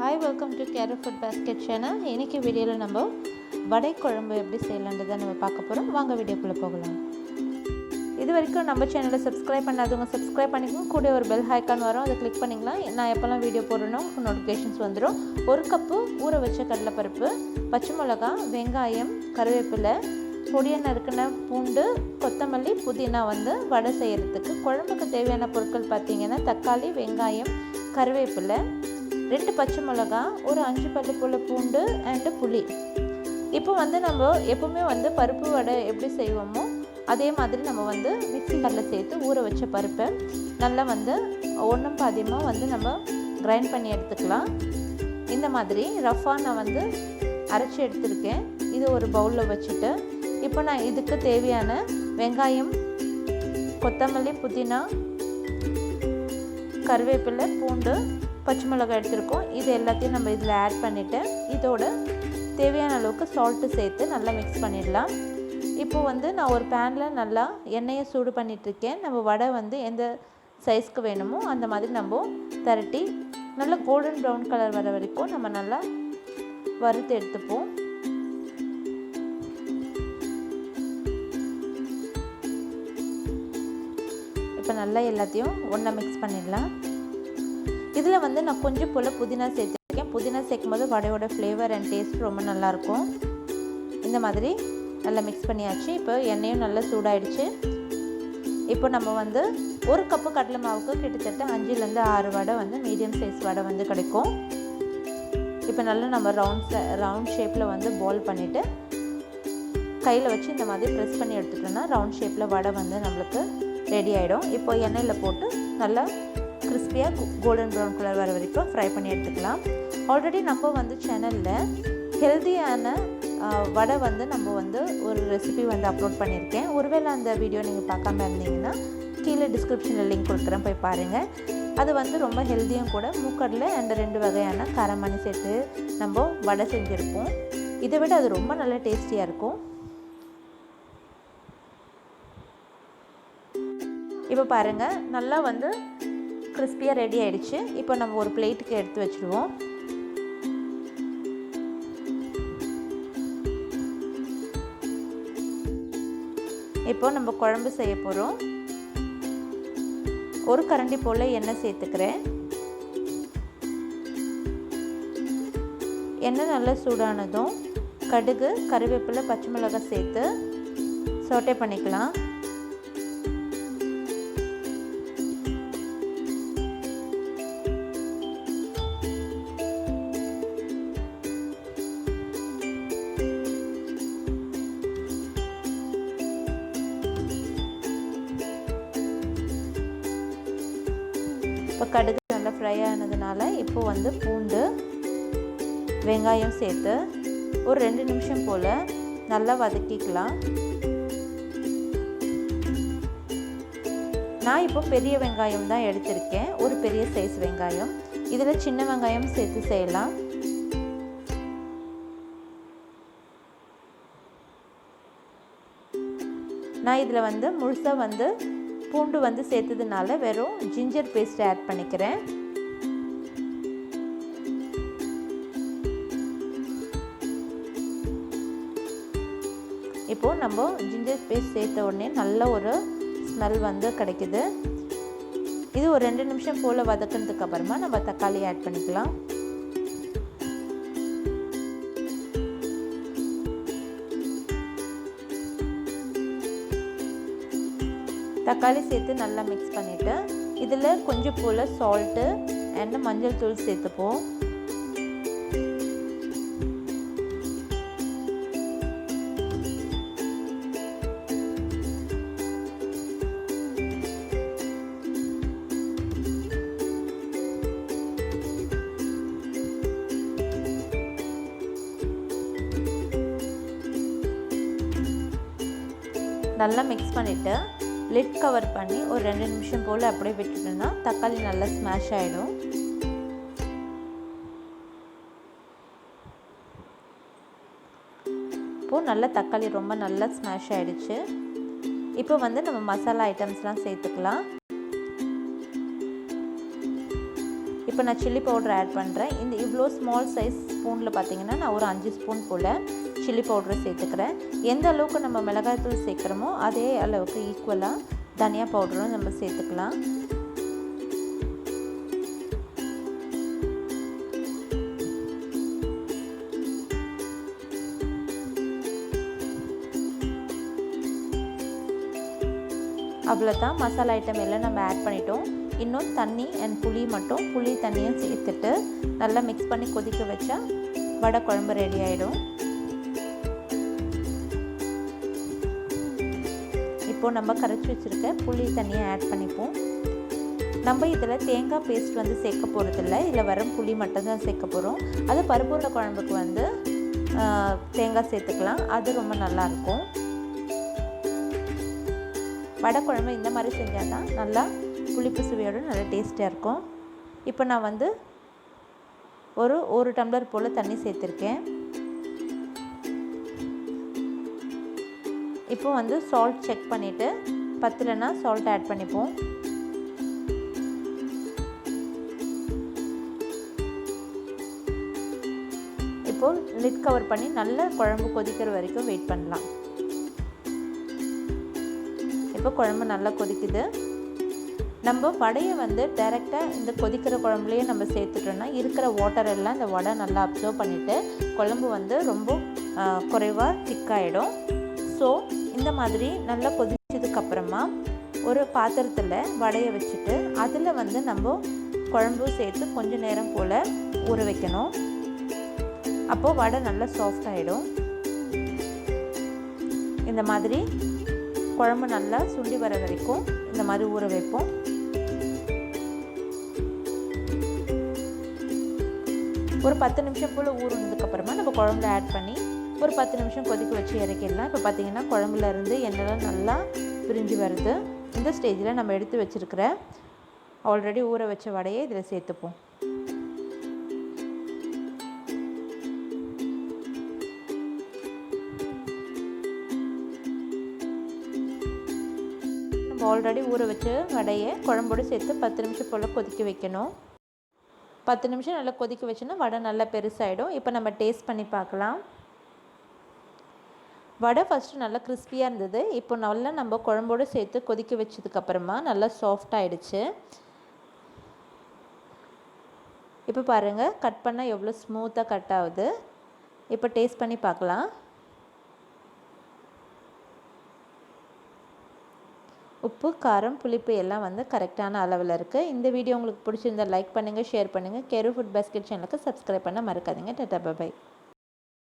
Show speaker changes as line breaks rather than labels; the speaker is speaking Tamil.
Hi, welcome to Keru Food Basket channel. இன்னைக்கு வீடியோல நம்ம வடை குழம்பு எப்படி செய்யலாம்ன்றதை நம்ம பார்க்க போறோம். வாங்க வீடியோக்குள்ள போகலாம். இதுவரைக்கும் நம்ம சேனலை சப்ஸ்கிரைப் பண்ணாதவங்க சப்ஸ்கிரைப் பண்ணிக்கோங்க. கூட ஒரு பெல் ஐகான் வரும், அதை கிளிக் பண்ணிங்களா நான் எப்பலாம் வீடியோ போடுறேனோ நோட்டிஃபிகேஷன்ஸ் வந்துடும். 1 கப்பு ஊற வச்ச கடலைப்பருப்பு, பச்சை மிளகாய், வெங்காயம், கருவேப்பிலை, பொடியா நறுக்கின பூண்டு, கொத்தமல்லி, புதினா வடை செய்யறதுக்கு குழம்புக்கு தேவையான பொருட்கள் பார்த்தீங்கன்னா தக்காளி, வெங்காயம், கருவேப்பிலை, 2 பச்சை மிளகா, ஒரு 5 பல்லு போல் பூண்டு அண்டு புளி. இப்போ நம்ம எப்போவுமே பருப்பு வடை எப்படி செய்வோமோ அதே மாதிரி நம்ம மிக்ஸி கல்லில் சேர்த்து ஊற வச்ச பருப்பை நல்லா ஒன்றும் பாதியமாக நம்ம கிரைண்ட் பண்ணி எடுத்துக்கலாம். இந்த மாதிரி ரஃபாக நான் அரைச்சி எடுத்துருக்கேன். இது ஒரு பவுலில் வச்சுட்டு இப்போ நான் இதுக்கு தேவையான வெங்காயம், கொத்தமல்லி, புதினா, கருவேப்பிலை, பூண்டு, பச்சை மிளகாய் எடுத்துருக்கோம். இது எல்லாத்தையும் நம்ம இதில் ஆட் பண்ணிவிட்டு இதோட தேவையான அளவுக்கு சால்ட்டு சேர்த்து நல்லா மிக்ஸ் பண்ணிடலாம். இப்போது நான் ஒரு பேனில் நல்லா எண்ணெயை சூடு பண்ணிகிட்ருக்கேன். நம்ம வடை எந்த சைஸ்க்கு வேணுமோ அந்த மாதிரி நம்ம திரட்டி நல்லா கோல்டன் ப்ரௌன் கலர் வர வரைக்கும் நம்ம நல்லா வறுத்து எடுத்துப்போம். இப்போ நல்லா எல்லாத்தையும் ஒன்றா மிக்ஸ் பண்ணிடலாம். இதில் நான் கொஞ்சம் போல் புதினா சேர்த்துருக்கேன். புதினா சேர்க்கும் போது வடையோட ஃப்ளேவர் அண்ட் டேஸ்ட் ரொம்ப நல்லாயிருக்கும். இந்த மாதிரி நல்லா மிக்ஸ் பண்ணியாச்சு. இப்போ எண்ணெயும் நல்லா சூடாயிடுச்சு. இப்போ நம்ம 1 கப்பு கடலை மாவுக்கு கிட்டத்தட்ட 5லேருந்து 6 வடை மீடியம் சைஸ் வடை கிடைக்கும். இப்போ நல்லா நம்ம ரவுண்ட் ஷேப்பில் பால் பண்ணிவிட்டு கையில் வச்சு இந்த மாதிரி ப்ரெஸ் பண்ணி எடுத்துட்டோம்னா ரவுண்ட் ஷேப்பில் வடை நம்மளுக்கு ரெடி ஆகிடும். இப்போ எண்ணெயில் போட்டு நல்லா கிறிஸ்பியாக கோல்டன் ப்ரௌன் கலர் வர வரைக்கும் ஃப்ரை பண்ணி எடுத்துக்கலாம். ஆல்ரெடி நம்ம சேனலில் ஹெல்த்தியான வடை நம்ம ஒரு ரெசிபி அப்லோட் பண்ணியிருக்கேன். ஒருவேளை அந்த வீடியோ நீங்கள் பார்க்காம இருந்தீங்கன்னா கீழே டிஸ்கிரிப்ஷனில் லிங்க் கொடுக்குறேன், போய் பாருங்கள். அது ரொம்ப ஹெல்த்தியும் கூட. மூக்கடலை அண்ட் 2 வகையான காரமணி சேர்த்து நம்ம வடை செஞ்சுருப்போம். இதை விட அது ரொம்ப நல்ல டேஸ்டியாக இருக்கும். இப்போ பாருங்கள் நல்லா கிறிஸ்பியாக ரெடி ஆகிடுச்சு. இப்போ நம்ம ஒரு பிளேட்டுக்கு எடுத்து வச்சுடுவோம். இப்போ நம்ம குழம்பு செய்ய போகிறோம். ஒரு கரண்டி போல் எண்ணெய் சேர்த்துக்கிறேன். எண்ணெய் நல்லா சூடானதும் கடுகு, கருவேப்பிலை, பச்சை மிளகாய் சேர்த்து சோட்டே பண்ணிக்கலாம். இப்போ கடுகு நல்லா ஃப்ரை ஆனதுனால இப்போ பூண்டு, வெங்காயம் சேர்த்து ஒரு 2 நிமிஷம் போல் நல்லா வதக்கிக்கலாம். நான் இப்போ பெரிய வெங்காயம் தான் எடுத்திருக்கேன், ஒரு பெரிய சைஸ் வெங்காயம். இதில் சின்ன வெங்காயம் சேர்த்து செய்யலாம். நான் இதில் முழுசாக பூண்டு சேர்த்ததுனால வெறும் ஜிஞ்சர் பேஸ்ட் ஆட் பண்ணிக்கிறேன். இப்போது நம்ம ஜிஞ்சர் பேஸ்ட் சேர்த்த உடனே நல்ல ஒரு ஸ்மெல் கிடைக்குது. இது ஒரு 2 நிமிஷம் போல் வதக்கினதுக்கு அப்புறமா நம்ம தக்காளி ஆட் பண்ணிக்கலாம். தக்காளி சேர்த்து நல்லா மிக்ஸ் பண்ணிவிட்டு இதில் கொஞ்சம் போல் சால்ட்டு அண்ட் மஞ்சள் தூள் சேர்த்துப்போம். நல்லா மிக்ஸ் பண்ணிவிட்டு லிட் கவர் பண்ணி ஒரு 2 நிமிஷம் போல் அப்படியே விட்டுட்டோன்னா தக்காளி நல்லா ஸ்மாஷ் ஆகிடும். இப்போது நல்லா தக்காளி ரொம்ப நல்லா ஸ்மாஷ் ஆகிடுச்சு. இப்போ நம்ம மசாலா ஐட்டம்ஸ்லாம் சேர்த்துக்கலாம். இப்போ இப்போ நான் சில்லி பவுடர் ஆட் பண்ணுறேன். இந்த இவ்வளோ ஸ்மால் சைஸ் ஸ்பூனில் பார்த்திங்கன்னா நான் ஒரு 5 ஸ்பூன் போல் சில்லி பவுடரை சேர்த்துக்கிறேன். எந்த அளவுக்கு நம்ம மிளகாய்த்தூள் சேர்க்குறோமோ அதே அளவுக்கு ஈக்குவலாக தனியா பவுடரும் நம்ம சேர்த்துக்கலாம். அவ்வளோதான், மசாலா ஐட்டம் எல்லாம் நம்ம ஆட் பண்ணிட்டோம். இன்னும் தண்ணி அண்ட் புளி தண்ணியும் சேர்த்துட்டு நல்லா மிக்ஸ் பண்ணி கொதிக்க வச்சா வடை குழம்பு ரெடி ஆகிடும். இப்போது நம்ம கரைச்சி வச்சுருக்க புளி தண்ணியை ஆட் பண்ணிப்போம். நம்ம இதில் தேங்காய் பேஸ்ட் வந்து சேர்க்க போகிறதில்ல, இதில் வெறும் புளி மட்டும்தான் சேர்க்க போகிறோம். அது பருப்புள்ள குழம்புக்கு வந்து தேங்காய் சேர்த்துக்கலாம், அது ரொம்ப நல்லாயிருக்கும். வடை குழம்பு இந்த மாதிரி செஞ்சால் தான் நல்லா புளிப்பு சுவையோடு நல்லா டேஸ்ட்டாக இருக்கும். இப்போ நான் வந்து ஒரு டம்ளர் போல் தண்ணி சேர்த்துருக்கேன். இப்போ வந்து சால்ட் செக் பண்ணிவிட்டு பத்தலைன்னா சால்ட் ஆட் பண்ணிப்போம். இப்போது லிட் கவர் பண்ணி நல்லா குழம்பு கொதிக்கிற வரைக்கும் வெயிட் பண்ணலாம். இப்போ குழம்பு நல்லா கொதிக்குது. நம்ம வடையை வந்து டைரெக்டாக இந்த கொதிக்கிற குழம்புலையே நம்ம சேர்த்துட்டோன்னா இருக்கிற வாட்டர் எல்லாம் இந்த வடை நல்லா அப்சர்வ் பண்ணிவிட்டு குழம்பு வந்து ரொம்ப குறைவாக திக்காயிடும். ஸோ இந்த மாதிரி நல்லா கொதிச்சதுக்கப்புறமா ஒரு பாத்திரத்தில் வடையை வச்சுட்டு அதில் வந்து நம்ம குழம்பு சேர்த்து கொஞ்சம் நேரம் போல் ஊற வைக்கணும். அப்போது வடை நல்லா சாஃப்ட் ஆகிடும். இந்த மாதிரி குழம்பு நல்லா சுண்டி வர வரைக்கும் இந்த மாதிரி ஊற வைப்போம். ஒரு 10 நிமிஷம் போல் ஊறினதுக்கப்புறமா நம்ம குழம்புல ஆட் பண்ணி ஒரு 10 நிமிஷம் கொதிக்க வச்சு இறக்கிடலாம். இப்போ பார்த்திங்கன்னா குழம்புலேருந்து எண்ணெய்லாம் நல்லா பிரிஞ்சு வருது. இந்த ஸ்டேஜில் நம்ம எடுத்து வச்சுருக்கிற ஆல்ரெடி ஊற வச்ச வடையை இதில் சேர்த்துப்போம். ஆல்ரெடி ஊற வச்ச வடையை குழம்போடு சேர்த்து 10 நிமிஷம் போல் கொதிக்க வைக்கணும். 10 நிமிஷம் நல்லா கொதிக்க வச்சோன்னா வடை நல்லா பெருசாகிடும். இப்போ நம்ம டேஸ்ட் பண்ணி பார்க்கலாம். வடை ஃபஸ்ட்டு நல்லா கிறிஸ்பியாக இருந்தது. இப்போ நல்லா நம்ம குழம்போடு சேர்த்து கொதிக்க வச்சதுக்கப்புறமா நல்லா சாஃப்ட் ஆகிடுச்சு. இப்போ பாருங்கள், கட் பண்ணால் எவ்வளோ ஸ்மூத்தாக கட் ஆகுது. இப்போ டேஸ்ட் பண்ணி பார்க்கலாம். உப்பு, காரம், புளிப்பு எல்லாம் வந்து கரெக்டான அளவில் இருக்குது. இந்த வீடியோ உங்களுக்கு பிடிச்சிருந்தால் லைக் பண்ணுங்கள், ஷேர் பண்ணுங்கள். கெரு ஃபுட் பாஸ்கெட் சேனலுக்கு சப்ஸ்கிரைப் பண்ண மறக்காதீங்க. Tata bye.